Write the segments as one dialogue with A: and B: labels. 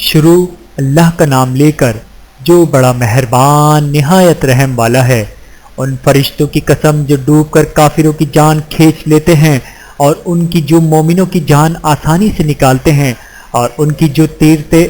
A: شروع اللہ کا نام لے کر جو بڑا مہربان نہایت رحم والا ہے۔ ان فرشتوں کی قسم جو ڈوب کر کافروں کی جان کھینچ لیتے ہیں، اور ان کی جو مومنوں کی جان آسانی سے نکالتے ہیں، اور ان کی جو تیرتے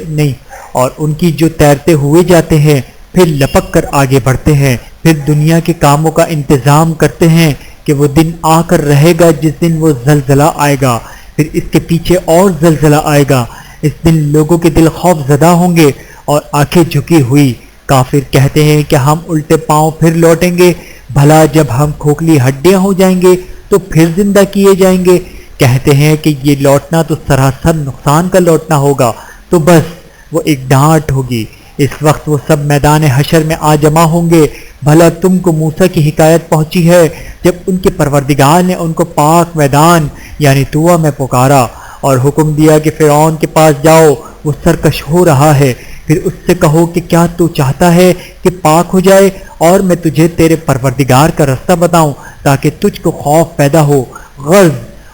A: ہوئے جاتے ہیں، پھر لپک کر آگے بڑھتے ہیں، پھر دنیا کے کاموں کا انتظام کرتے ہیں کہ وہ دن آ کر رہے گا جس دن وہ زلزلہ آئے گا، پھر اس کے پیچھے اور زلزلہ آئے گا۔ اس دن لوگوں کے دل خوف زدہ ہوں گے اور آنکھیں جھکی ہوئی۔ کافر کہتے ہیں کہ ہم الٹے پاؤں پھر لوٹیں گے، بھلا جب ہم کھوکھلی ہڈیاں ہو جائیں گے تو پھر زندہ کیے جائیں گے۔ کہتے ہیں کہ یہ لوٹنا تو سراسر نقصان کا لوٹنا ہوگا، تو بس وہ ایک ڈانٹ ہوگی۔ اس وقت وہ سب میدان حشر میں آ جمع ہوں گے۔ بھلا تم کو موسیٰ کی حکایت پہنچی ہے جب ان کے پروردگار نے ان کو پاک میدان یعنی طویٰ میں پکارا اور حکم دیا کہ فرعون کے پاس جاؤ، وہ سرکش ہو رہا ہے، پھر اس سے کہو کہ کیا تو چاہتا ہے کہ پاک ہو جائے اور میں تجھے تیرے پروردگار کا رستہ بتاؤں تاکہ تجھ کو خوف پیدا ہو۔ غرض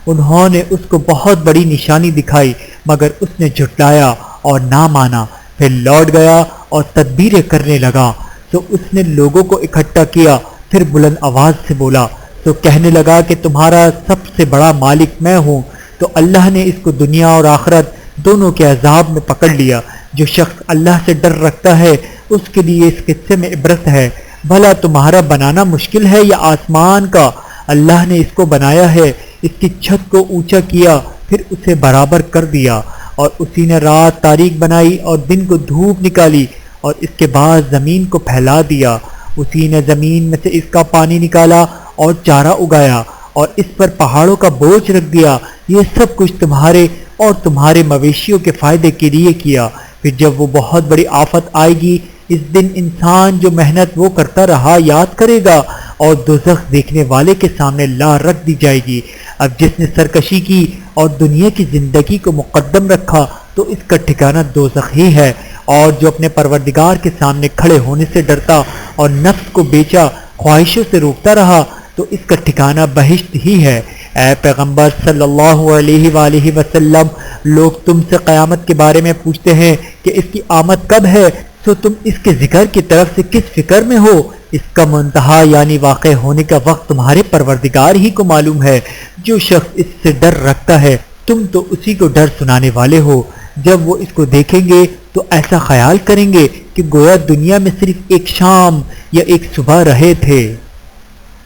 A: انہوں نے اس کو بہت بڑی نشانی دکھائی، مگر اس نے جھٹلایا اور نہ مانا، پھر لوٹ گیا اور تدبیریں کرنے لگا۔ تو اس نے لوگوں کو اکٹھا کیا، پھر بلند آواز سے بولا تو کہنے لگا کہ تمہارا سب سے بڑا مالک میں ہوں۔ تو اللہ نے اس کو دنیا اور آخرت دونوں کے عذاب میں پکڑ لیا۔ جو شخص اللہ سے ڈر رکھتا ہے اس کے لیے اس قصے میں عبرت ہے۔ بھلا تمہارا بنانا مشکل ہے یا آسمان کا؟ اللہ نے اس کو بنایا ہے، اس کی چھت کو اونچا کیا، پھر اسے برابر کر دیا، اور اسی نے رات تاریک بنائی اور دن کو دھوپ نکالی، اور اس کے بعد زمین کو پھیلا دیا۔ اسی نے زمین میں سے اس کا پانی نکالا اور چارہ اگایا، اور اس پر پہاڑوں کا بوجھ رکھ دیا۔ یہ سب کچھ تمہارے اور تمہارے مویشیوں کے فائدے کے لیے کیا۔ پھر جب وہ بہت بڑی آفت آئے گی، اس دن انسان جو محنت وہ کرتا رہا یاد کرے گا، اور دوزخ دیکھنے والے کے سامنے لا رکھ دی جائے گی۔ اب جس نے سرکشی کی اور دنیا کی زندگی کو مقدم رکھا تو اس کا ٹھکانہ دوزخ ہی ہے، اور جو اپنے پروردگار کے سامنے کھڑے ہونے سے ڈرتا اور نفس کو بیچا خواہشوں سے روکتا رہا تو اس کا ٹھکانہ بہشت ہی ہے۔ اے پیغمبر صلی اللہ علیہ وآلہ وسلم، لوگ تم سے قیامت کے بارے میں پوچھتے ہیں کہ اس کی آمد کب ہے، تو تم اس کے ذکر کی طرف سے کس فکر میں ہو؟ اس کا منتہا یعنی واقع ہونے کا وقت تمہارے پروردگار ہی کو معلوم ہے۔ جو شخص اس سے ڈر رکھتا ہے تم تو اسی کو ڈر سنانے والے ہو۔ جب وہ اس کو دیکھیں گے تو ایسا خیال کریں گے کہ گویا دنیا میں صرف ایک شام یا ایک صبح رہے تھے۔